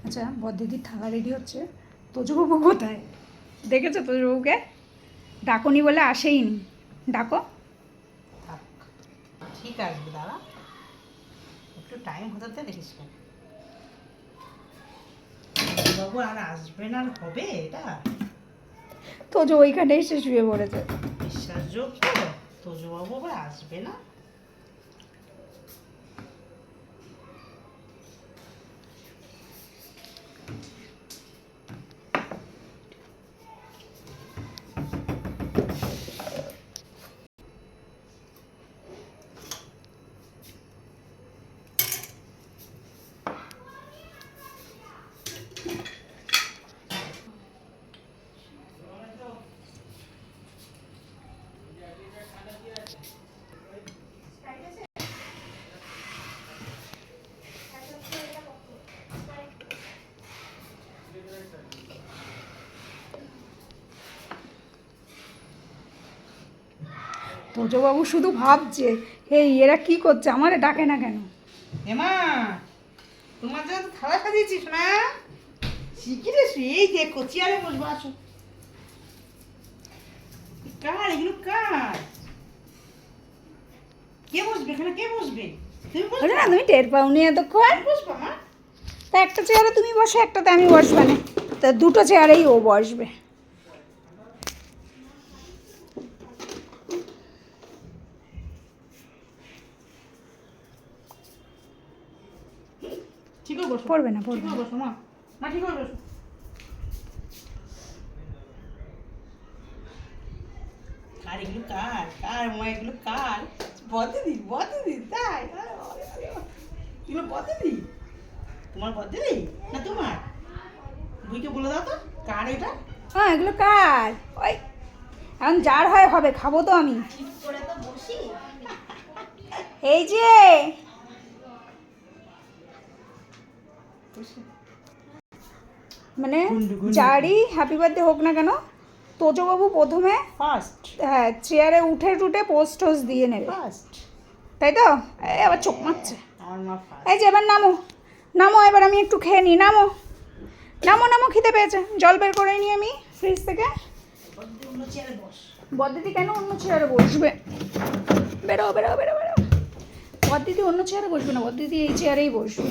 আচ্ছা বড়দিদির থালা রেডি হচ্ছে, তোজবাবু কোথায়? দেখেছো তোজবাবুকে? ডাকনি বলে আসেইনি, ডাকো। ঠিক আসবে, দাঁড়া একটু টাইম হতে দেখিস না বাবু, আর আসবে না, আর হবে এটা? তোজো ওইখানে এসে শুয়ে পড়েছে। বিশ্বাসযোগ্য? তোজবাবু আবার আসবে না? তোজবাবু শুধু ভাবছে এই এরা কি করছে, আমারে ডাকে না কেন। হেমা, তোমার জন্য তো থালা সাজিয়েছিস না? শিখি রে, এই দেখো চেয়ারে বসবো, আসো। কার এগুলো, কার? কে বসবে এখানে, কে বসবে? তুমি বসবে না তুমি টের পাওনি এতক্ষণ? বসবা মা? তা একটা চেয়ারে তুমি বসো, একটাতে আমি বসবে না, তা দুটো চেয়ারেই ও বসবে। ঠিক আছে বসো, পড়বে না, ঠিক পড়বে আছে না। বসো মা, মা ঠিক আছে বসো। কার এগুলো, কার কার মা এগুলো, কার? বদিদি, বদিদি, তাই? এগুলো বদিদি? তোমার বদিদি না তোমার? বুইকে বলে দাও তো, কার এটা? হ্যাঁ এগুলো কার? ওই এখন যার হয় হবে, খাবো তো আমি। ঠিক করে তো বসি। এই যে মানে যারই হ্যাপি বার্থডে হোক না কেন, তোজবাবু প্রথমে ফার্স্ট, হ্যাঁ চেয়ারে উঠে টুটে পোস্ট টোস্ট দিয়ে নেবে, ফার্স্ট তাই তো? এই আবার চোখ মারছে। আমার মা ফার্স্ট। এই যে এবার নামো, নামো এবার আমি একটু খেয়ে নিই, নামো নামো নামো, খিদে পেয়েছে, জল বের করে নিই আমি ফ্রিজ থেকে। অন্য চেয়ারে বস। বড়দিদি কেন অন্য চেয়ারে বসবে? বেরো বেরো বেরো বেরো, বড়দিদি অন্য চেয়ারে বসবে না, বড়দিদি এই চেয়ারেই বসবে।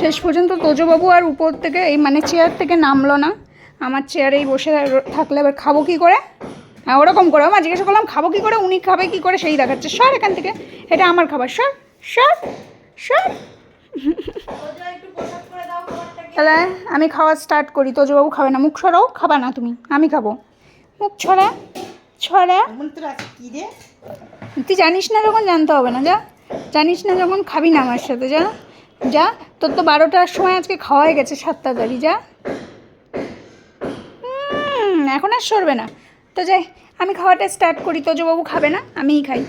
শেষ পর্যন্ত তোজবাবু আর উপর থেকে এই মানে চেয়ার থেকে নামলো না, আমার চেয়ারেই বসে থাকলে এবার খাবো কী করে? হ্যাঁ ওরকম করে আমার জিজ্ঞাসা করলাম খাবো কী করে, উনি খাবে কী করে সেই দেখাচ্ছে। সর এখান থেকে, এটা আমার খাবার, সর সর সর। তাহলে আমি খাওয়া স্টার্ট করি, তোজবাবু খাবে না, মুখ সরাও, খাবা না তুমি, আমি খাবো, মুখ ছড়া ছড়া। মন্ত্র আছে কি রে? তুই জানিস না যখন জানতে হবে না, যা, জানিস না যখন খাবি না আমার সাথে, যা যা, তোর তো 12টার সময় আজকে খাওয়াই গেছে, 7 তাড়াতাড়ি যা। এখন আর সরবে না তো, যাই আমি খাওয়াটা স্টার্ট করি, তোজবাবু খাবে না, আমিই খাই।